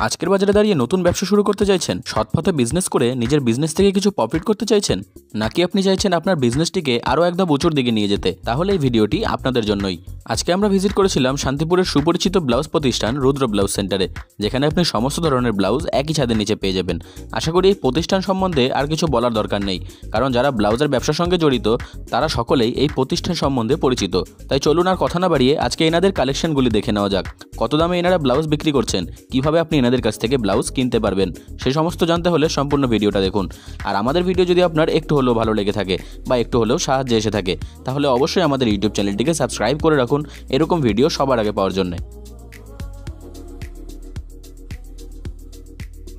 আজকের বাজারে দাঁড়িয়ে নতুন ব্যবসা শুরু করতে চাইছেন, সৎ পথে বিজনেস করে নিজের বিজনেস থেকে কিছু প্রফিট করতে চাইছেন, নাকি আপনি চাইছেন আপনার বিজনেসটিকে আরও একদম উঁচুর দিকে নিয়ে যেতে, তাহলে এই ভিডিওটি আপনাদের জন্যই। আজকে আমরা ভিজিট করেছিলাম শান্তিপুরের সুপরিচিত ব্লাউজ প্রতিষ্ঠান রুদ্র ব্লাউজ সেন্টারে, যেখানে আপনি সমস্ত ধরনের ব্লাউজ একই ছাদের নিচে পেয়ে যাবেন। আশা করি এই প্রতিষ্ঠান সম্বন্ধে আর কিছু বলার দরকার নেই, কারণ যারা ব্লাউজের ব্যবসার সঙ্গে জড়িত তারা সকলেই এই প্রতিষ্ঠান সম্বন্ধে পরিচিত। তাই চলুন আর কথা না বাড়িয়ে আজকে এনাদের কালেকশনগুলি দেখে নেওয়া যাক। কত দামে এনারা ব্লাউজ বিক্রি করছেন, কিভাবে আপনি এনাদের কাছ থেকে ব্লাউজ কিনতে পারবেন, সেই সমস্ত জানতে হলে সম্পূর্ণ ভিডিওটা দেখুন। আর আমাদের ভিডিও যদি আপনার একটু হলেও ভালো লেগে থাকে বা একটু হলেও সাহায্যে এসে থাকে, তাহলে অবশ্যই আমাদের ইউটিউব চ্যানেলটিকে সাবস্ক্রাইব করে রাখুন এরকম ভিডিও সবার আগে পাওয়ার জন্য।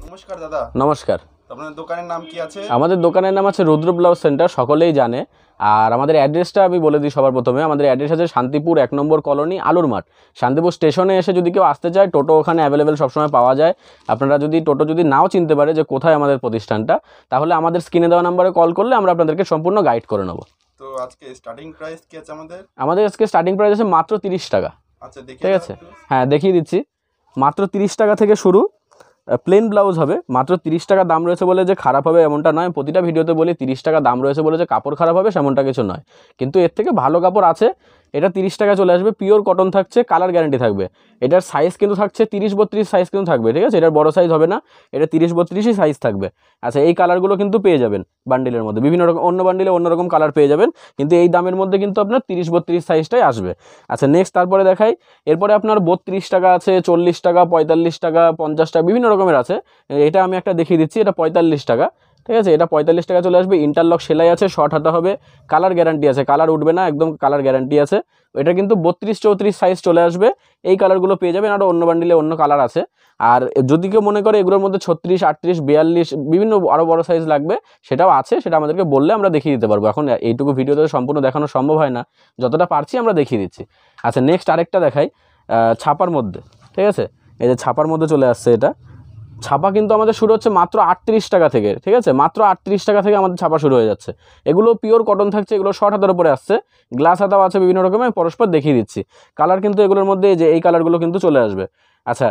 নমস্কার দাদা। নমস্কার। আপনাদের দোকানের নাম কি আছে? আমাদের দোকানের নাম আছে রুদ্র ব্লাউজ সেন্টার, সকলেই জানে। আর আমাদের অ্যাড্রেসটা আমি বলে দিই সবার প্রথমে। আমাদের অ্যাড্রেস আছে শান্তিপুর 1 নম্বর কলোনি, আলুর মাঠ। শান্তিপুর স্টেশনে এসে যদি কেউ আসতে চায়, টোটো ওখানে অ্যাভেলেবেল সবসময় পাওয়া যায়। আপনারা যদি টোটো নাও চিনতে পারে যে কোথায় আমাদের প্রতিষ্ঠানটা, তাহলে আমাদের স্ক্রিনে দেওয়া নাম্বারে কল করলে আমরা আপনাদেরকে সম্পূর্ণ গাইড করে নেব। তো আজকে স্টার্টিং প্রাইস কি আছে আমাদের? আমাদের আজকে স্টার্টিং প্রাইস আছে মাত্র 30 টাকা। আচ্ছা, দেখি। ঠিক আছে, হ্যাঁ দেখিয়ে দিচ্ছি। মাত্র 30 টাকা থেকে শুরু। প্লেন ব্লাউজ হবে। মাত্র 30 টাকা দাম রয়েছে বলে যে খারাপ হবে এমনটা নয়। প্রতিটা ভিডিওতে বলি 30 টাকা দাম রয়েছে বলে যে কাপড় খারাপ হবে সেমনটা কিছু নয়, কিন্তু এর থেকে ভালো কাপড় আছে। এটা 30 টাকা চলে আসবে, পিওর কটন থাকছে, কালার গ্যারান্টি থাকবে। এটার সাইজ কিন্তু থাকছে 30-32 সাইজ কিন্তু থাকবে। ঠিক আছে, এটার বড় সাইজ হবে না, এটা 30-32ই সাইজ থাকবে। আচ্ছা, এই কালারগুলো কিন্তু পেয়ে যাবেন বান্ডিলের মধ্যে, বিভিন্ন রকম অন্য বান্ডিলে অন্যরকম কালার পেয়ে যাবেন, কিন্তু এই দামের মধ্যে কিন্তু আপনার 30-32 সাইজটাই আসবে। আচ্ছা, নেক্সট তারপরে দেখাই। এরপরে আপনার 32 টাকা আছে, 40 টাকা, 45 টাকা, 50 টাকা, বিভিন্ন রকমের আছে। এটা আমি একটা দেখিয়ে দিচ্ছি, এটা 45 টাকা। ঠিক আছে, এটা 45 টাকা চলে আসবে। ইন্টারলক সেলাই আছে, শর্ট হাতা হবে, কালার গ্যারান্টি আছে, কালার উঠবে না, একদম কালার গ্যারান্টি আছে। এটা কিন্তু 32-34 সাইজ চলে আসবে। এই কালারগুলো পেয়ে যাবেন, আরও অন্য বান্ডিলে অন্য কালার আছে। আর যদি কেউ মনে করে এগুলোর মধ্যে 36, 38, 42 বিভিন্ন আরও বড় সাইজ লাগবে, সেটাও আছে। সেটা আমাদেরকে বললে আমরা দেখিয়ে দিতে পারবো। এখন এইটুকু ভিডিওতে সম্পূর্ণ দেখানো সম্ভব হয় না, যতটা পারছি আমরা দেখিয়ে দিচ্ছি। আচ্ছা, নেক্সট আরেকটা দেখাই ছাপার মধ্যে। ঠিক আছে, এই যে ছাপার মধ্যে চলে আসছে। এটা ছাপা কিন্তু আমাদের শুরু হচ্ছে মাত্র 38 টাকা থেকে। ঠিক আছে, মাত্র 38 টাকা থেকে আমাদের ছাপা শুরু হয়ে যাচ্ছে। এগুলো পিওর কটন থাকছে, এগুলো শর্ট হাতার উপরে আসছে, গ্লাস হাতাও আছে বিভিন্ন রকমের, পরস্পর দেখিয়ে দিচ্ছি। কালার কিন্তু এগুলোর মধ্যে যে এই কালারগুলো কিন্তু চলে আসবে। আচ্ছা,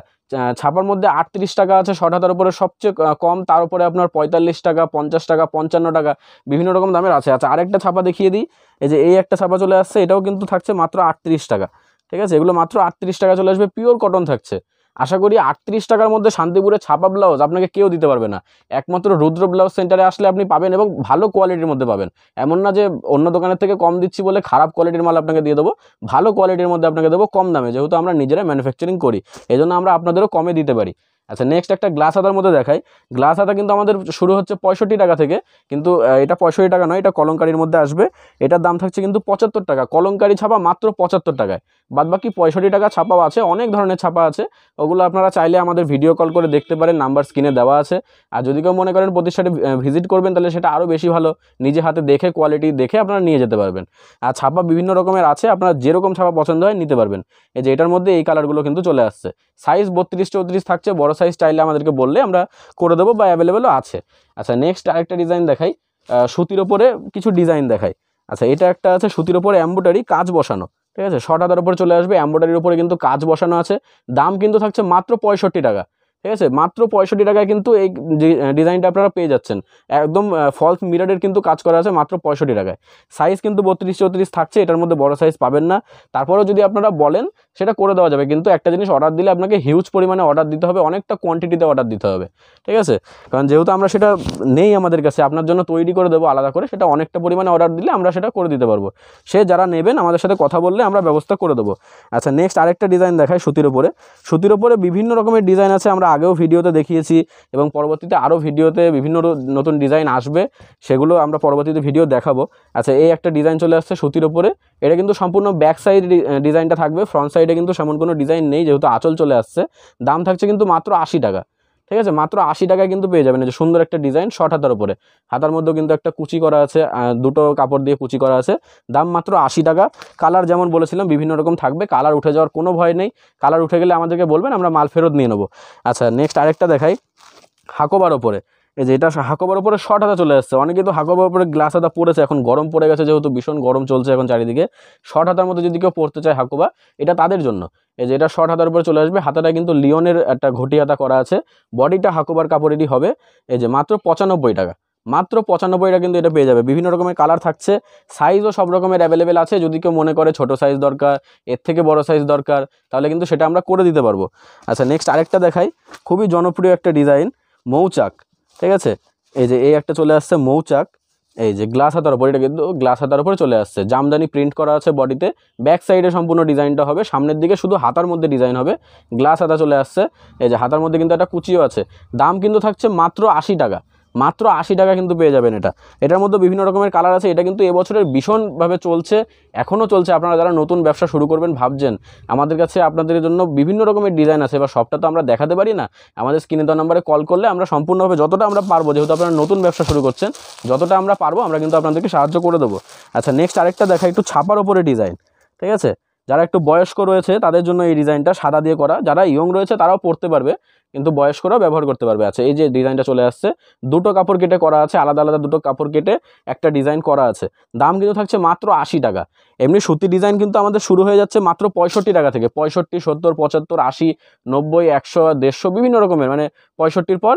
ছাপার মধ্যে 38 টাকা আছে শর্ট হাতার উপরে সবচেয়ে কম, তার উপরে আপনার 45 টাকা, 50 টাকা, 55 টাকা, বিভিন্ন রকম দামের আছে। আচ্ছা, আরেকটা ছাপা দেখিয়ে দিই। এই যে এই একটা ছাপা চলে আসছে, এটাও কিন্তু থাকছে মাত্র 38 টাকা। ঠিক আছে, এগুলো মাত্র 38 টাকা চলে আসবে, পিওর কটন থাকছে। আশা করি 38 টাকার মধ্যে শান্তিপুরে ছাপা ব্লাউজ আপনাকে কেউ দিতে পারবে না। একমাত্র রুদ্র ব্লাউজ সেন্টারে আসলে আপনি পাবেন, এবং ভালো কোয়ালিটির মধ্যে পাবেন। এমন না যে অন্য দোকানের থেকে কম দিচ্ছি বলে খারাপ কোয়ালিটির মাল আপনাকে দিয়ে দেবো, ভালো কোয়ালিটির মধ্যে আপনাকে দেবো কম দামে, যেহেতু আমরা নিজেরা ম্যানুফ্যাকচারিং করি, এই জন্য আমরা আপনাদেরও কমে দিতে পারি। আচ্ছা, নেক্সট একটা গ্লাস হাতার মধ্যে দেখাই। গ্লাস হাতা কিন্তু আমাদের শুরু হচ্ছে 65 টাকা থেকে, কিন্তু এটা 65 টাকা নয়, এটা কলমকারির মধ্যে আসবে। এটার দাম থাকছে কিন্তু 75 টাকা। কলমকারি ছাপা মাত্র 75 টাকায়, বাদবাকি 65 টাকা ছাপাও আছে। অনেক ধরনের ছাপা আছে, ওগুলো আপনারা চাইলে আমাদের ভিডিও কল করে দেখতে পারেন, নাম্বার স্ক্রিনে দেওয়া আছে। আর যদি কেউ মনে করেন প্রতিষ্ঠানে ভিজিট করবেন, তাহলে সেটা আরও বেশি ভালো, নিজে হাতে দেখে কোয়ালিটি দেখে আপনারা নিয়ে যেতে পারবেন। আর ছাপা বিভিন্ন রকমের আছে, আপনারা যেরকম ছাপা পছন্দ হয় নিতে পারবেন। এই যে এটার মধ্যে এই কালারগুলো কিন্তু চলে আসছে। সাইজ 32-34 থাকছে, বড় সাইজ চাইলে আমাদেরকে বললে আমরা করে দেবো, বা অ্যাভেলেবেলও আছে। আচ্ছা, নেক্সট আরেকটা ডিজাইন দেখাই, সুতির ওপরে কিছু ডিজাইন দেখাই। আচ্ছা, এটা একটা আছে সুতির ওপরে এমব্রয়ডারি কাজ বসানো। ঠিক আছে, শর্ট হাতার উপরে চলে আসবে, এমব্রয়ডারির উপরে কিন্তু কাজ বসানো আছে। দাম কিন্তু থাকছে মাত্র 65 টাকা। ঠিক আছে, মাত্র 65 টাকায় কিন্তু এই ডিজাইনটা আপনারা পেয়ে যাচ্ছেন। একদম ফলস মিররের কিন্তু কাজ করা আছে মাত্র 65 টাকায়। সাইজ কিন্তু 32-34 থাকছে, এটার মধ্যে বড় সাইজ পাবেন না। তারপরেও যদি আপনারা বলেন সেটা করে দেওয়া যাবে, কিন্তু একটা জিনিস অর্ডার দিলে আপনাকে হিউজ পরিমাণে অর্ডার দিতে হবে, অনেকটা কোয়ান্টিটিতে অর্ডার দিতে হবে। ঠিক আছে, কারণ যেহেতু আমরা সেটা নেই আমাদের কাছে, আপনার জন্য তৈরি করে দেবো আলাদা করে, সেটা অনেকটা পরিমাণে অর্ডার দিলে আমরা সেটা করে দিতে পারবো। সে যারা নেবেন আমাদের সাথে কথা বললে আমরা ব্যবস্থা করে দেবো। আচ্ছা, নেক্সট আরেকটা ডিজাইন দেখায় সুতির ওপরে। সুতির ওপরে বিভিন্ন রকমের ডিজাইন আছে, আমরা আগেও ভিডিওতে দেখিয়েছি, এবং পরবর্তীতে আরও ভিডিওতে বিভিন্ন নতুন ডিজাইন আসবে, সেগুলো আমরা পরবর্তীতে ভিডিও দেখাবো। আচ্ছা, এই একটা ডিজাইন চলে আসছে সুতির ওপরে। এটা কিন্তু সম্পূর্ণ ব্যাক সাইড ডিজাইনটা থাকবে, ফ্রন্ট সাইডে কিন্তু সেমন কোনো ডিজাইন নেই, যেহেতু আঁচল চলে আসছে। দাম থাকছে কিন্তু মাত্র 80 টাকা। ঠিক আছে, মাত্র 80 টাকায় কিন্তু পেয়ে যাবেন। যে সুন্দর একটা ডিজাইন শর্ট হাতার উপরে, হাতার মধ্যেও কিন্তু একটা কুচি করা আছে, দুটো কাপড় দিয়ে কুচি করা আছে। দাম মাত্র 80 টাকা। কালার যেমন বলেছিলাম বিভিন্ন রকম থাকবে, কালার উঠে যাওয়ার কোনো ভয় নেই। কালার উঠে গেলে আমাদেরকে বলবেন, আমরা মাল ফেরত নিয়ে নেবো। আচ্ছা, নেক্সট আরেকটা দেখাই হাকোবার ওপরে। এই যে এটা হাকোবার উপরে শর্ট হাতা চলে আসছে। অনেকে তো হাকোবার উপরে গ্লাস হাতা পড়েছে, এখন গরম পড়ে গেছে যেহেতু ভীষণ গরম চলছে এখন চারিদিকে, শর্ট হাতার মধ্যে যদি কেউ পড়তে চায় হাকোবা, এটা তাদের জন্য। এই যে এটা শর্ট হাতার উপরে চলে আসবে, হাতাটা কিন্তু লিওনের একটা ঘটি হাতা করা আছে, বডিটা হাকোবার কাপড়েরই হবে। এই যে মাত্র 95 টাকা, মাত্র 95 টাকা কিন্তু এটা পেয়ে যাবে। বিভিন্ন রকমের কালার থাকছে, সাইজও সব রকমের অ্যাভেলেবেল আছে। যদি কেউ মনে করে ছোট সাইজ দরকার, এর থেকে বড় সাইজ দরকার, তাহলে কিন্তু সেটা আমরা করে দিতে পারবো। আচ্ছা নেক্সট আরেকটা দেখাই, খুবই জনপ্রিয় একটা ডিজাইন, মৌচাক। ঠিক আছে, এই যে এই একটা চলে আসছে মৌচাক, এই যে গ্লাস হাতার উপর, এটা কিন্তু গ্লাস হাতার উপরে চলে আসছে, জামদানি প্রিন্ট করা আছে বডিতে, ব্যাক সাইডে সম্পূর্ণ ডিজাইনটা হবে, সামনের দিকে শুধু হাতার মধ্যে ডিজাইন হবে, গ্লাস হাতা চলে আসছে। এই যে হাতার মধ্যে কিন্তু একটা কুচিও আছে। দাম কিন্তু থাকছে মাত্র 80 টাকা, মাত্র 80 টাকা কিন্তু পেয়ে যাবেন এটা। এটার মধ্যে বিভিন্ন রকমের কালার আছে। এটা কিন্তু এবছরের ভীষণভাবে চলছে, এখনও চলছে। আপনারা যারা নতুন ব্যবসা শুরু করবেন ভাবছেন, আমাদের কাছে আপনাদের জন্য বিভিন্ন রকমের ডিজাইন আছে, এবার সবটা তো আমরা দেখাতে পারি না। আমাদের স্ক্রিনে দেওয়া নাম্বারে কল করলে আমরা সম্পূর্ণভাবে যতটা আমরা পারবো, যেহেতু আপনারা নতুন ব্যবসা শুরু করছেন, যতটা আমরা পারবো আমরা কিন্তু আপনাদেরকে সাহায্য করে দেবো। আচ্ছা নেক্সট আরেকটা দেখা, একটু ছাপার ওপরে ডিজাইন। ঠিক আছে, যারা একটু বয়স্ক রয়েছে তাদের জন্য এই ডিজাইনটা সাদা দিয়ে করা, যারা ইয়ং রয়েছে তারাও পড়তে পারবে, কিন্তু বয়স্করাও ব্যবহার করতে পারবে। আচ্ছা এই যে ডিজাইনটা চলে আসছে, দুটো কাপড় কেটে করা আছে, আলাদা আলাদা দুটো কাপড় কেটে একটা ডিজাইন করা আছে। দাম কিন্তু থাকছে মাত্র 80 টাকা। এমনি সুতি ডিজাইন কিন্তু আমাদের শুরু হয়ে যাচ্ছে মাত্র 65 টাকা থেকে, 65, 70, 75, 80, 90, 100, 150 বিভিন্ন রকমের, মানে 65-র পর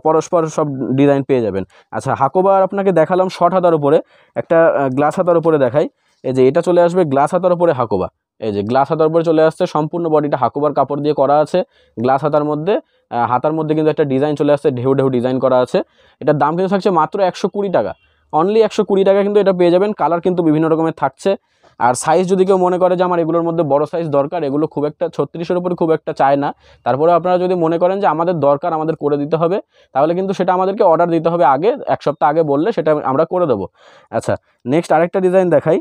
পরস্পর সব ডিজাইন পেয়ে যাবেন। আচ্ছা হাকোবার আপনাকে দেখালাম শর্ট হাতার উপরে, একটা গ্লাস হাতার উপরে দেখাই। এই যে এটা চলে আসবে গ্লাস হাতার উপরে হাকোবা। এই যে গ্লাস হাতার উপরে চলে আসছে, সম্পূর্ণ বডিটা হাকোবার কাপড় দিয়ে করা আছে, গ্লাস হাতার মধ্যে, হাতার মধ্যে কিন্তু একটা ডিজাইন চলে আসছে, ঢেউ ঢেউ ডিজাইন করা আছে। এটার দাম কিন্তু থাকছে মাত্র 120 টাকা, অনলি 120 টাকা কিন্তু এটা পেয়ে যাবেন। কালার কিন্তু বিভিন্ন রকমের থাকছে। আর সাইজ যদি কেউ মনে করে যে আমার এগুলোর মধ্যে বড় সাইজ দরকার, এগুলো খুব একটা 36-এর উপরে খুব একটা চায় না, তারপরে আপনারা যদি মনে করেন যে আমাদের দরকার, আমাদের করে দিতে হবে, তাহলে কিন্তু সেটা আমাদেরকে অর্ডার দিতে হবে আগে, 1 সপ্তাহ আগে বললে সেটা আমরা করে দেবো। আচ্ছা নেক্সট আরেকটা ডিজাইন দেখাই,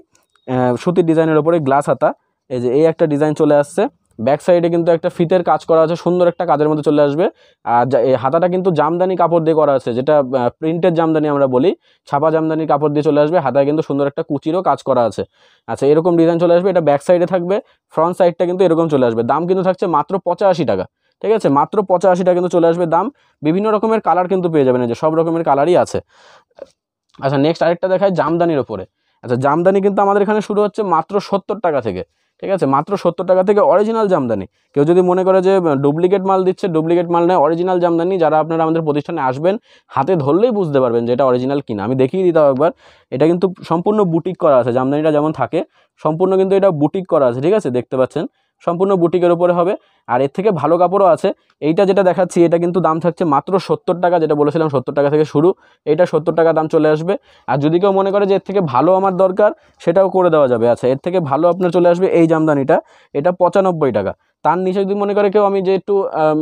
সুতির ডিজাইনের ওপরে গ্লাস হাতা। এই যে এই একটা ডিজাইন চলে আসছে, ব্যাক সাইডে কিন্তু একটা ফিতের কাজ করা আছে, সুন্দর একটা কাজের মধ্যে চলে আসবে। আর এই হাতাটা কিন্তু জামদানি কাপড় দিয়ে করা আছে, যেটা প্রিন্টেড জামদানি আমরা বলি, ছাপা জামদানি কাপড় দিয়ে চলে আসবে। হাতায় কিন্তু সুন্দর একটা কুচিরও কাজ করা আছে। আচ্ছা এরকম ডিজাইন চলে আসবে, এটা ব্যাক সাইডে থাকবে, ফ্রন্ট সাইডটা কিন্তু এরকম চলে আসবে। দাম কিন্তু থাকছে মাত্র 85 টাকা। ঠিক আছে, মাত্র 85 টাকা কিন্তু চলে আসবে দাম। বিভিন্ন রকমের কালার কিন্তু পেয়ে যাবেন, এই যে সব রকমের কালারই আছে। আচ্ছা নেক্সট আরেকটা দেখায় জামদানির ওপরে। আচ্ছা জামদানি কিন্তু আমাদের এখানে শুরু হচ্ছে মাত্র 70 টাকা থেকে। ঠিক আছে, মাত্র 70 টাকা থেকে অরিজিনাল জামদানি। কেউ যদি মনে করে যে ডুপ্লিকেট মাল দিচ্ছে, ডুপ্লিকেট মাল নেয়, অরিজিনাল জামদানি। যারা আপনারা আমাদের প্রতিষ্ঠানে আসবেন, হাতে ধরলেই বুঝতে পারবেন যে এটা অরিজিনাল কিনা। আমি দেখিয়ে দিতাম একবার, এটা কিন্তু সম্পূর্ণ বুটিক করা আছে, জামদানিটা যেমন থাকে সম্পূর্ণ কিন্তু এটা বুটিক করা আছে। ঠিক আছে, দেখতে পাচ্ছেন সম্পূর্ণ বুটিকের উপরে হবে। আর এর থেকে ভালো কাপড়ও আছে। এইটা যেটা দেখাচ্ছি এটা কিন্তু দাম থাকছে মাত্র 70 টাকা, যেটা বলেছিলাম 70 টাকা থেকে শুরু, এইটা 70 টাকা দাম চলে আসবে। আর যদি কেউ মনে করে যে এর থেকে ভালো আমার দরকার, সেটাও করে দেওয়া যাবে। আচ্ছা এর থেকে ভালো আপনার চলে আসবে এই জামদানিটা, এটা 95 টাকা। তার নিচে যদি মনে করে কেউ আমি যে একটু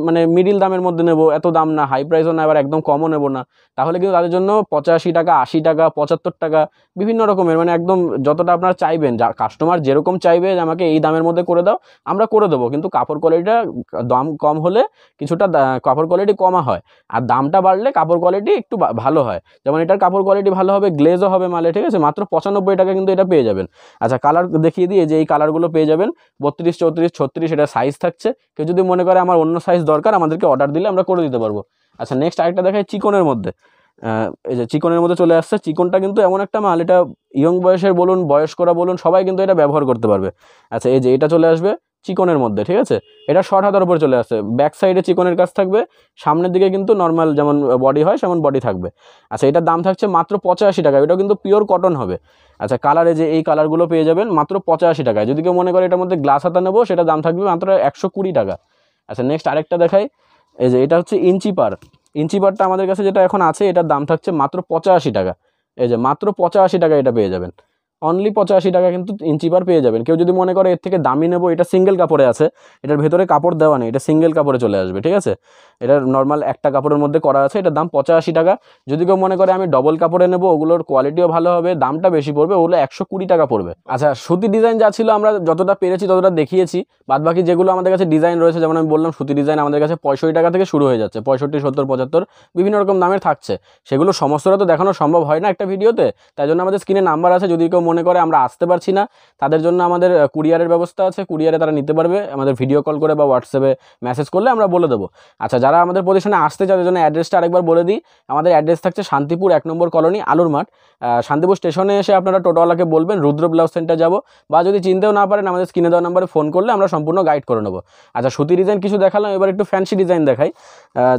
মানে মিডিল দামের মধ্যে নেব, এত দাম না, হাই প্রাইসও না, আবার একদম কমও নেব না, তাহলে কিন্তু তাদের জন্য 85 টাকা, 80 টাকা, 75 টাকা বিভিন্ন রকমের, মানে একদম যতটা আপনারা চাইবেন, যা কাস্টমার যেরকম চাইবে যে আমাকে এই দামের মধ্যে করে দাও, আমরা করে দেবো। কিন্তু কাপড় কোয়ালিটিটা দাম কম হলে কিছুটা কাপড় কোয়ালিটি কমা হয়, আর দামটা বাড়লে কাপড় কোয়ালিটি একটু ভালো হয়। যেমন এটার কাপড় কোয়ালিটি ভালো হবে, গ্লেজও হবে মালে। ঠিক আছে, মাত্র 95 টাকা কিন্তু এটা পেয়ে যাবেন। আচ্ছা কালার দেখিয়ে দিয়ে, যে এই কালারগুলো পেয়ে যাবেন 32, 34, 36 এটা সাইজ থাকছে। কেউ যদি মনে করে আমার অন্য সাইজ দরকার, আমাদেরকে অর্ডার দিলে আমরা করে দিতে পারবো। আচ্ছা নেক্সট আরেকটা দেখাই চিকনের মধ্যে। এই যে চিকনের মধ্যে চলে আসছে, চিকনটা কিন্তু এমন একটা মাল, এটা ইয়ং বয়সের বলুন, বয়স্করা বলুন, সবাই কিন্তু এটা ব্যবহার করতে পারবে। আচ্ছা এই যে এটা চলে আসবে চিকনের মধ্যে। ঠিক আছে, এটা শর্ট হাতার উপর চলে আসছে, ব্যাক সাইডে চিকনের কাজ থাকবে, সামনের দিকে কিন্তু নর্মাল যেমন বডি হয় সেমন বডি থাকবে। আচ্ছা এটার দাম থাকছে মাত্র 85 টাকা, এটাও কিন্তু পিওর কটন হবে। আচ্ছা কালারে যে এই কালারগুলো পেয়ে যাবেন মাত্র 85 টাকায়। যদি কেউ মনে করে এটার মধ্যে গ্লাস হাতা নেবো, সেটা দাম থাকবে মাত্র 120 টাকা। আচ্ছা নেক্সট আরেকটা দেখাই, এই যে এটা হচ্ছে ইঞ্চি পার। ইঞ্চি পারটা আমাদের কাছে যেটা এখন আছে, এটার দাম থাকছে মাত্র 85 টাকা। এই যে মাত্র 85 টাকা এটা পেয়ে যাবেন, অনলি 85 টাকা কিন্তু ইঞ্চি পার পেয়ে যাবেন। কেউ যদি মনে করে এর থেকে দামি নেবো, এটা সিঙ্গেল কাপড়ে আছে, এটার ভেতরে কাপড় দেওয়া নেই, এটা সিঙ্গেল কাপড়ে চলে আসবে। ঠিক আছে, এটা নর্মাল একটা কাপড়ের মধ্যে করা আছে, এটার দাম 85 টাকা। যদি কেউ মনে করে আমি ডবল কাপড়ে নেবো, ওগুলোর কোয়ালিটিও ভালো হবে, দামটা বেশি পড়বে, ওগুলো 120 টাকা পড়বে। আচ্ছা সুতি ডিজাইন যা ছিল আমরা যতটা পেরেছি ততটা দেখিয়েছি, বাদবাকি যেগুলো আমাদের কাছে ডিজাইন রয়েছে, যেমন আমি বললাম সুতি ডিজাইন আমাদের কাছে 65 টাকা থেকে শুরু হয়ে যাচ্ছে, 65, 70, 75 বিভিন্ন রকম দামের থাকছে। সেগুলো সমস্তটা তো দেখানো সম্ভব হয় না একটা ভিডিওতে, তাই জন্য আমাদের স্ক্রিনে নাম্বার আছে, যদি কেউ মনে করে আমরা আসতে পারছি না, তাদের জন্য আমাদের কুরিয়ারের ব্যবস্থা আছে, কুরিয়ারে তারা নিতে পারবে, আমাদের ভিডিও কল করে বা হোয়াটসঅ্যাপে মেসেজ করলে আমরা বলে দেবো। আচ্ছা, যারা আমাদের প্রতিষ্ঠানে আসতে চায় তাদের জন্য অ্যাড্রেসটা আরেকবার বলে দিই। আমাদের অ্যাড্রেস থাকছে শান্তিপুর 1 নম্বর কলোনি, আলুর মাঠ। শান্তিপুর স্টেশনে এসে আপনারা টোটোওয়ালাকে বলবেন রুদ্র ব্লাউজ সেন্টার যাব, বা যদি চিনতেও না পারেন আমাদের স্ক্রিনে দেওয়া নাম্বারে ফোন করলে আমরা সম্পূর্ণ গাইড করে নেবো। আচ্ছা, সুতি ডিজাইন কিছু দেখালাম, এবার একটু ফ্যান্সি ডিজাইন দেখাই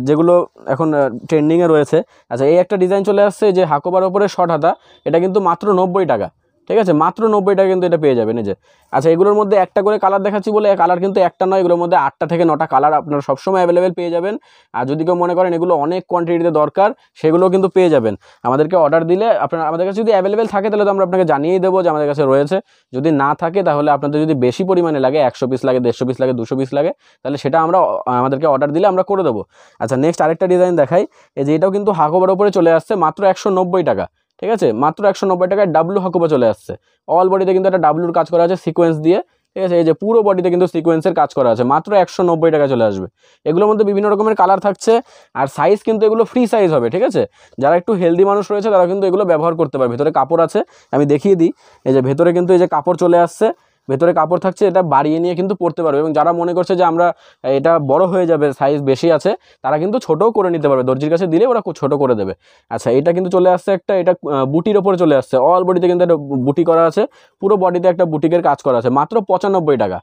যেগুলো এখন ট্রেন্ডিংয়ে রয়েছে। আচ্ছা, এই একটা ডিজাইন চলে আসছে যে হাকোবার ওপরে শর্ট হাতা, এটা কিন্তু মাত্র 90 টাকা, ঠিক আছে, মাত্র 90 টাকা কিন্তু এটা পেয়ে যাবেন এই যে। আচ্ছা, এগুলোর মধ্যে একটা করে কালার দেখাচ্ছি বলে কালার কিন্তু একটা নয়, এগুলোর মধ্যে 8টা থেকে 9টা কালার আপনারা সবসময় অ্যাভেলেবেল পেয়ে যাবেন। আর যদি কেউ মনে করেন এগুলো অনেক কোয়ান্টিটিতে দরকার, সেগুলোও কিন্তু পেয়ে যাবেন। আমাদেরকে অর্ডার দিলে আপনারা, আমাদের কাছে যদি অ্যাভেলেবেল থাকে তাহলে তো আমরা আপনাকে জানিয়েই দেবো যে আমাদের কাছে রয়েছে। যদি না থাকে তাহলে আপনাদের যদি বেশি পরিমাণে লাগে, 100 পিস লাগে, 150 পিস লাগে, 200 পিস লাগে, তাহলে সেটা আমরা আমাদেরকে অর্ডার দিলে আমরা করে দেবো। আচ্ছা, নেক্সট আরেকটা ডিজাইন দেখাই, এই যে এটাও কিন্তু হাকোবার ওপরে চলে আসছে মাত্র 190 টাকা, ঠিক আছে, মাত্র 190 টাকায় ডাব্লু হাকোবা চলে আসছে। অল বডিতে কিন্তু একটা ডাব্লুর কাজ করা আছে সিকোয়েন্স দিয়ে, ঠিক আছে, এই যে পুরো বডিতে কিন্তু সিকোয়েন্সের কাজ করা আছে, মাত্র 190 টাকা চলে আসবে। এগুলোর মধ্যে বিভিন্ন রকমের কালার থাকছে, আর সাইজ কিন্তু এগুলো ফ্রি সাইজ হবে, ঠিক আছে। যারা একটু হেলদি মানুষ রয়েছে তারা কিন্তু এগুলো ব্যবহার করতে পারে। ভেতরে কাপড় আছে, আমি দেখিয়ে দিই, এই যে ভেতরে কিন্তু এই যে কাপড় চলে আসছে, ভেতরে কাপড় থাকছে, এটা বাড়িয়ে নিয়ে কিন্তু পরতে পারবে। এবং যারা মনে করছে যে আমরা এটা বড় হয়ে যাবে, সাইজ বেশি আছে, তারা কিন্তু ছোটও করে নিতে পারবে, দর্জির কাছে দিলে ওরা ছোট করে দেবে। আচ্ছা, এটা কিন্তু চলে আসছে একটা, এটা বুটির ওপরে চলে আসছে, অল বডিতে কিন্তু একটা বুটি করা আছে, পুরো বডিতে একটা বুটিকের কাজ করা আছে, মাত্র 95 টাকা।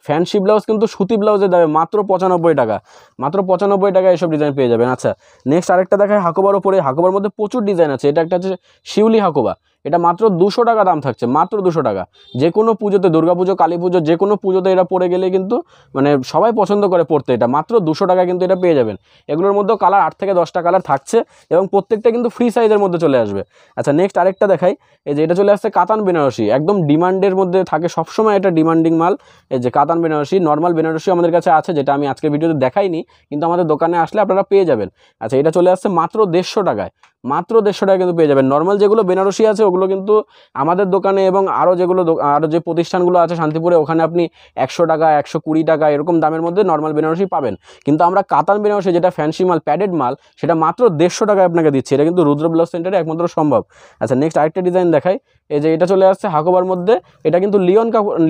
ফ্যান্সি ব্লাউজ কিন্তু সুতি ব্লাউজের দামে মাত্র 95 টাকা, মাত্র 95 টাকা এইসব ডিজাইন পেয়ে যাবেন। আচ্ছা, নেক্সট আরেকটা দেখায় হাকোবার ওপরে, হাকোবার মধ্যে প্রচুর ডিজাইন আছে। এটা একটা হচ্ছে শিউলি হাকোবা, এটা মাত্র 200 টাকা দাম থাকছে, মাত্র 200 টাকা। যে কোনো পুজোতে, দুর্গাপুজো, কালী পুজো, যে কোনো পুজোতে এটা পরে গেলে কিন্তু মানে সবাই পছন্দ করে পরতে, এটা মাত্র 200 টাকা কিন্তু এটা পেয়ে যাবেন। এগুলোর মধ্যেও কালার 8 থেকে 10টা কালার থাকছে, এবং প্রত্যেকটা কিন্তু ফ্রি সাইজের মধ্যে চলে আসবে। আচ্ছা, নেক্সট আরেকটা দেখাই, এই যে এটা চলে আসছে কাতান বেনারসি, একদম ডিমান্ডের মধ্যে থাকে সবসময়, এটা ডিমান্ডিং মাল। এই যে কাতান বেনারসি, নর্মাল বেনারসি আমাদের কাছে আছে, যেটা আমি আজকের ভিডিওতে দেখাইনি, কিন্তু আমাদের দোকানে আসলে আপনারা পেয়ে যাবেন। আচ্ছা, এটা চলে আসছে মাত্র 150 টাকায়, মাত্র 150 টাকা কিন্তু পেয়ে যাবেন। নর্মাল যেগুলো বেনারসি আছে ওগুলো কিন্তু আমাদের দোকানে এবং আরও যেগুলো আরও যে প্রতিষ্ঠানগুলো আছে শান্তিপুরে, ওখানে আপনি 100 টাকা, 120 টাকা এরকম দামের মধ্যে নর্মাল বেনারসি পাবেন। কিন্তু আমরা কাতান বেনারসি, যেটা ফ্যান্সি মাল, প্যাডেড মাল, সেটা মাত্র 150 টাকায় আপনাকে দিচ্ছি। এটা কিন্তু রুদ্র ব্লাউজ সেন্টারে একমাত্র সম্ভব। আচ্ছা, নেক্সট আরেকটা ডিজাইন দেখাই, এই যে এটা চলে আসছে হাকোবার মধ্যে, এটা কিন্তু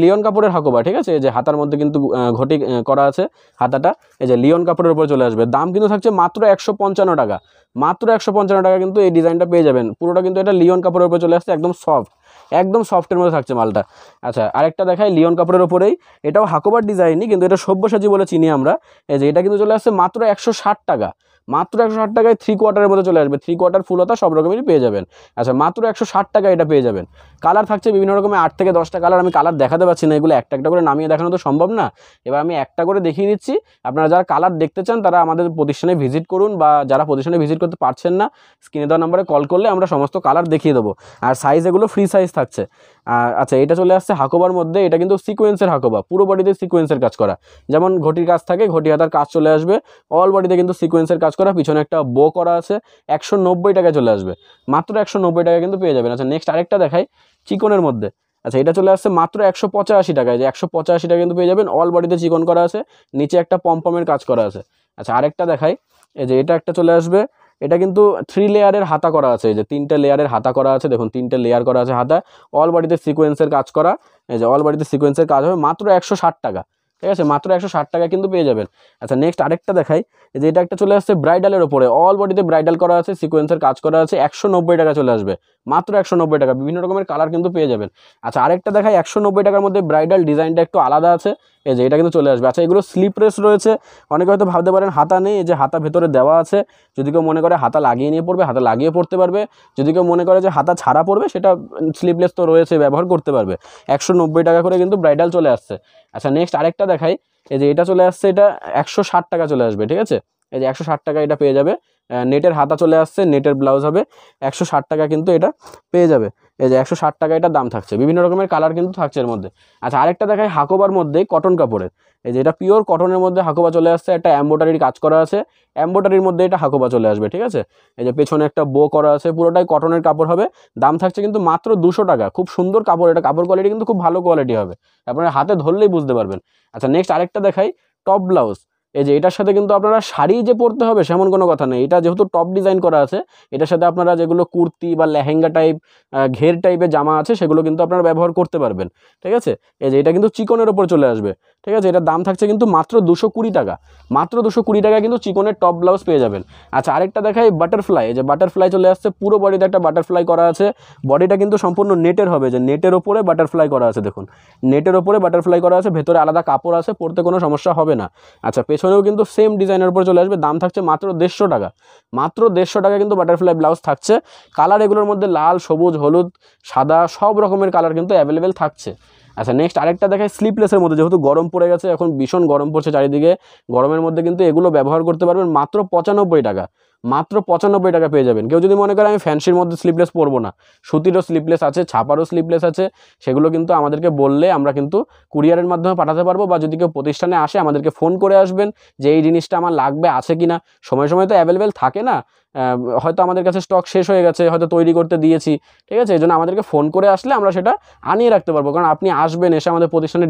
লিওন কাপড়ের হাকোবা, ঠিক আছে। এই যে হাতার মধ্যে কিন্তু ঘটি করা আছে, হাতাটা এই যে লিওন কাপড়ের উপর চলে আসবে। দাম কিন্তু থাকছে মাত্র 155 টাকা, মাত্র 155 টাকা কিন্তু এই ডিজাইনটা পেয়ে যাবেন। পুরোটা কিন্তু এটা লিওন কাপড়ের উপর চলে আসছে, একদম সফট, একদম সফটের মধ্যে থাকছে মালটা। আচ্ছা, আরেকটা দেখাই লিওন কাপড়ের ওপরেই, এটাও হাকোবার ডিজাইনই, কিন্তু এটা সব্যসাচী বলে চিনি আমরা। এই যে এটা কিন্তু চলে আসছে মাত্র 160 টাকা, মাত্র 160 টাকায় 3/4 মধ্যে চলে আসবে, 3/4 ফুল হাতা সব রকমেরই পেয়ে যাবেন। আচ্ছা, মাত্র 160 টাকা এটা পেয়ে যাবেন। কালার থাকছে বিভিন্ন রকমের 8 থেকে 10টা কালার, আমি কালার দেখাতে পারছি না, এগুলো একটা একটা করে নামিয়ে দেখানো তো সম্ভব না। এবার আমি একটা করে দেখিয়ে দিচ্ছি, আপনারা যারা কালার দেখতে চান তারা আমাদের প্রতিষ্ঠানে ভিজিট করুন, বা যারা প্রতিষ্ঠানে ভিজিট করতে পারছেন না, স্ক্রিনে দেওয়া নাম্বারে কল করলে আমরা সমস্ত কালার দেখিয়ে দেবো। আর সাইজ এগুলো ফ্রি সাইজ থাকছে। আচ্ছা, এটা চলে আসছে হাকোবার মধ্যে, এটা কিন্তু সিকোয়েন্সের হাকোবা, পুরো বডিতে সিকোয়েন্সের কাজ করা, যেমন ঘটির কাজ থাকে, ঘটি হাতার কাজ চলে আসবে, অল বডিতে কিন্তু সিকোয়েন্সের কাজ করা, পিছনে একটা বো করা আছে, 190 টাকায় চলে আসবে, মাত্র 190 টাকা কিন্তু পেয়ে যাবেন। আচ্ছা, নেক্সট আরেকটা দেখাই চিকনের মধ্যে। আচ্ছা, এটা চলে আসছে মাত্র 185 টাকায়, যে 185 টাকা কিন্তু পেয়ে যাবেন। অল বডিতে চিকন করা আছে, নিচে একটা পমপমের কাজ করা আছে। আচ্ছা, আরেকটা দেখাই, এই যে এটা একটা চলে আসবে, এটা কিন্তু 3 লেয়ারের হাতা করা আছে, এই যে 3টে লেয়ারের হাতা করা আছে, দেখুন 3টে লেয়ার করা আছে হাতা, অল বডিতে সিকোয়েন্সের কাজ করা, এই যে অল বডিতে সিকোয়েন্সের কাজ হবে, মাত্র 160 টাকা, ঠিক আছে, মাত্র 160 টাকা কিন্তু পেয়ে যাবেন। আচ্ছা, নেক্সট আরেকটা দেখাই, যে এটা একটা চলে আসছে ব্রাইডালের ওপরে, অল বডিতে ব্রাইডাল করা আছে, সিকোয়েন্সের কাজ করা আছে, 190 টাকা চলে আসবে, মাত্র 190 টাকা, বিভিন্ন রকমের কালার কিন্তু পেয়ে যাবেন। আচ্ছা, আরেকটা দেখাই 190 টাকার মধ্যে, ব্রাইডাল ডিজাইনটা একটু আলাদা আছে, এই যে এটা কিন্তু চলে আসবে। আচ্ছা, এগুলো স্লিপলেস রয়েছে, অনেকে হয়তো ভাবতে পারেন হাতা নেই, এই যে হাতা ভেতরে দেওয়া আছে, যদি কেউ মনে করে হাতা লাগিয়ে নিয়ে পড়বে, হাতা লাগিয়ে পড়তে পারবে, যদি কেউ মনে করে যে হাতা ছাড়া পড়বে, সেটা স্লিপলেস তো রয়েছে, ব্যবহার করতে পারবে। 190 টাকা করে কিন্তু ব্রাইডাল চলে আসছে। আচ্ছা, নেক্সট আরেকটা দেখাই, এই যে এটা চলে আসছে, এটা 160 টাকা চলে আসবে, ঠিক আছে, এই যে 160 টাকা এটা পেয়ে যাবে। নেটের হাতা চলে আসছে, নেটের ব্লাউজ হবে, 160 টাকা কিন্তু এটা পেয়ে যাবে। এই যে 160 টাকা এটার দাম থাকছে, বিভিন্ন রকমের কালার কিন্তু থাকছে এর মধ্যে। আচ্ছা, আরেকটা দেখাই হাকোবার মধ্যে কটন কাপড়ের, এই যে এটা পিওর কটনের মধ্যে হাকোবা চলে আসছে, একটা এমব্রয়ডারির কাজ করা আছে, এমব্রয়ডারির মধ্যে এটা হাকোবা চলে আসবে, ঠিক আছে। এই যে পেছনে একটা বো করা আছে, পুরোটাই কটনের কাপড় হবে, দাম থাকছে কিন্তু মাত্র 200 টাকা। খুব সুন্দর কাপড়, এটা কাপড় কোয়ালিটি কিন্তু খুব ভালো কোয়ালিটি হবে, আপনারা হাতে ধরলেই বুঝতে পারবেন। আচ্ছা, নেক্সট আরেকটা দেখাই টপ ব্লাউজ, এই যে এটার সাথে কিন্তু আপনারা শাড়ি যে পরতে হবে সেমন কোনো কথা নেই। এটা যেহেতু টপ ডিজাইন করা আছে, এটার সাথে আপনারা যেগুলো কুর্তি বা লেহেঙ্গা টাইপ ঘের টাইপের জামা আছে সেগুলো কিন্তু আপনারা ব্যবহার করতে পারবেন, ঠিক আছে। এই যে এটা কিন্তু চিকনের ওপর চলে আসবে, ঠিক আছে। এটার দাম থাকছে কিন্তু মাত্র 220 টাকা, মাত্র 220 টাকা কিন্তু চিকনের টপ ব্লাউজ পেয়ে যাবেন। আচ্ছা, আরেকটা দেখাই বাটারফ্লাই। এই যে বাটারফ্লাই চলে আসছে, পুরো বডিতে একটা বাটারফ্লাই করা আছে। বডিটা কিন্তু সম্পূর্ণ নেটের হবে, যে নেটের ওপরে বাটারফ্লাই করা আছে, দেখুন নেটের ওপরে বাটারফ্লাই করা আছে, ভেতরে আলাদা কাপড় আছে, পরতে কোনো সমস্যা হবে না। আচ্ছা, পেছনেও কিন্তু সেম ডিজাইনের উপর চলে আসবে, দাম থাকছে মাত্র 150 টাকা, মাত্র 150 টাকা কিন্তু বাটারফ্লাই ব্লাউজ থাকছে। কালার এগুলোর মধ্যে লাল, সবুজ, হলুদ, সাদা সব রকমের কালার কিন্তু অ্যাভেলেবেল থাকছে। আচ্ছা, নেক্সট আরেকটা দেখাই স্লিপলেসের মধ্যে, যেহেতু গরম পড়ে গেছে, এখন ভীষণ গরম পড়ছে চারিদিকে, গরমের মধ্যে কিন্তু এগুলো ব্যবহার করতে পারবেন মাত্র 95 টাকা, মাত্র 95 টাকা পেয়ে যাবেন। কেউ যদি মনে করে আমি ফ্যান্সির মধ্যে স্লিপলেস পরবো না, সুতিরও স্লিপলেস আছে, ছাপারও স্লিপলেস আছে, সেগুলো কিন্তু আমাদেরকে বললে আমরা কিন্তু কুরিয়ারের মাধ্যমে পাঠাতে পারবো, বা যদি কেউ প্রতিষ্ঠানে আসে আমাদেরকে ফোন করে আসবেন যে এই জিনিসটা আমার লাগবে, আছে কি না। সময় সময় তো অ্যাভেলেবেল থাকে না, হয়তো আমাদের কাছে স্টক শেষ হয়ে গেছে, হয়তো তৈরি করতে দিয়েছি, ঠিক আছে। এই জন্য আমাদেরকে ফোন করে আসলে আমরা সেটা আনিয়ে রাখতে পারবো, কারণ আপনি আসবেন, এসে আমাদের প্রতিষ্ঠানে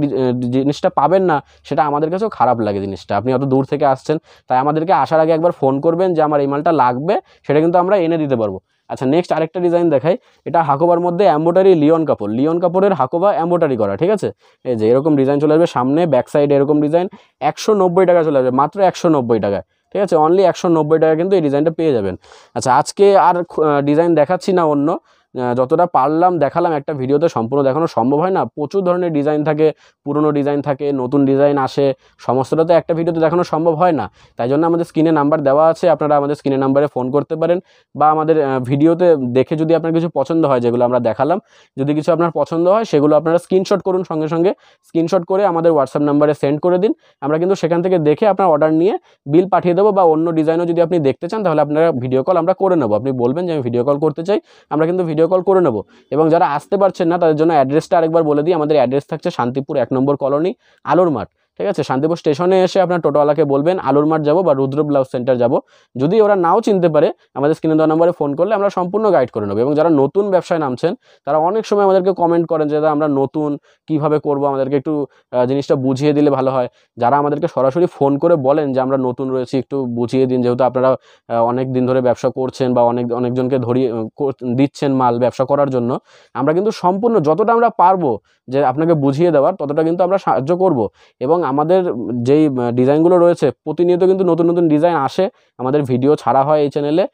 জিনিসটা পাবেন না, সেটা আমাদের কাছেও খারাপ লাগে জিনিসটা। আপনি অত দূর থেকে আসছেন, তাই আমাদেরকে আসার আগে একবার ফোন করবেন যে আমার এই মালটা লাগবে, সেটা কিন্তু আমরা এনে দিতে পারবো। আচ্ছা, নেক্সট আরেকটা ডিজাইন দেখাই। এটা হাকোবার মধ্যে এম্বোটারি লিওন কাপড়, লিওন কাপড়ের হাকোবা এম্বোটারি করা, ঠিক আছে। এই যে এরকম ডিজাইন চলে আসবে, সামনে ব্যাক সাইড এরকম ডিজাইন, 190 টাকা চলে আসবে, মাত্র 190 টাকায়, ঠিক আছে। অনলি 190 টাকা কিন্তু এই ডিজাইনটা পেয়ে যাবেন। আচ্ছা, আজকে আর ডিজাইন দেখাচ্ছি না, অন্য যতটা পারলাম দেখালাম। একটা ভিডিওতে সম্পূর্ণ দেখানো সম্ভব হয় না, প্রচুর ধরনের ডিজাইন থাকে, পুরনো ডিজাইন থাকে, নতুন ডিজাইন আসে, সমস্তটা তো একটা ভিডিওতে দেখানো সম্ভব হয় না। তাই জন্য আমাদের স্ক্রিনে নাম্বার দেওয়া আছে, আপনারা আমাদের স্ক্রিনে নাম্বারে ফোন করতে পারেন, বা আমাদের ভিডিওতে দেখে যদি আপনার কিছু পছন্দ হয়, যেগুলো আমরা দেখালাম, যদি কিছু আপনার পছন্দ হয় সেগুলো আপনারা স্ক্রিনশট করুন, সঙ্গে সঙ্গে স্ক্রিনশট করে আমাদের হোয়াটসঅ্যাপ নাম্বারে সেন্ড করে দিন। আমরা কিন্তু সেখান থেকে দেখে আপনার অর্ডার নিয়ে বিল পাঠিয়ে দেবো, বা অন্য ডিজাইনও যদি আপনি দেখতে চান তাহলে আপনারা ভিডিও কল আমরা করে নেবো। আপনি বলবেন যে আমি ভিডিও কল করতে চাই, আমরা কিন্তু ভিডিও কল করে নেব। এবং যারা আসতে পারছেন না তাদের জন্য অ্যাড্রেসটা আরেকবার বলে দিই। আমাদের অ্যাড্রেস থাকছে শান্তিপুর 1 নম্বর কলোনি, আলোর মাঠ, ঠিক আছে। শান্তিপুর স্টেশনে এসে আপনার টোটোওয়ালাকে বলবেন আলোর মাঠ যাবো বা রুদ্র ব্লাউজ সেন্টার যাবো। যদি ওরা নাও চিনতে পারে, আমাদের স্ক্রিনে দেওয়া নম্বরে ফোন করলে আমরা সম্পূর্ণ গাইড করে নেবো। এবং যারা নতুন ব্যবসায় নামছেন তারা অনেক সময় আমাদেরকে কমেন্ট করেন যে দাদা আমরা নতুন, কীভাবে করবো, আমাদেরকে একটু জিনিসটা বুঝিয়ে দিলে ভালো হয়। যারা আমাদেরকে সরাসরি ফোন করে বলেন যে আমরা নতুন রয়েছি, একটু বুঝিয়ে দিন, যেহেতু আপনারা অনেক দিন ধরে ব্যবসা করছেন বা অনেকজনকে ধরিয়ে দিচ্ছেন মাল ব্যবসা করার জন্য, আমরা কিন্তু সম্পূর্ণ যতটা আমরা পারবো যে আপনাকে বুঝিয়ে দেওয়ার, ততটা কিন্তু আমরা সাহায্য করব। এবং আমাদের যেই ডিজাইনগুলো রয়েছে, প্রতিনিয়ত কিন্তু নতুন নতুন ডিজাইন আসে, আমাদের ভিডিও ছাড়া হয় এই চ্যানেলে,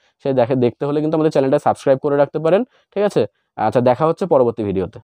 দেখতে হলে কিন্তু আমাদের চ্যানেলটা সাবস্ক্রাইব করে রাখতে পারেন, ঠিক আছে। আচ্ছা, দেখা হচ্ছে পরবর্তী ভিডিওতে।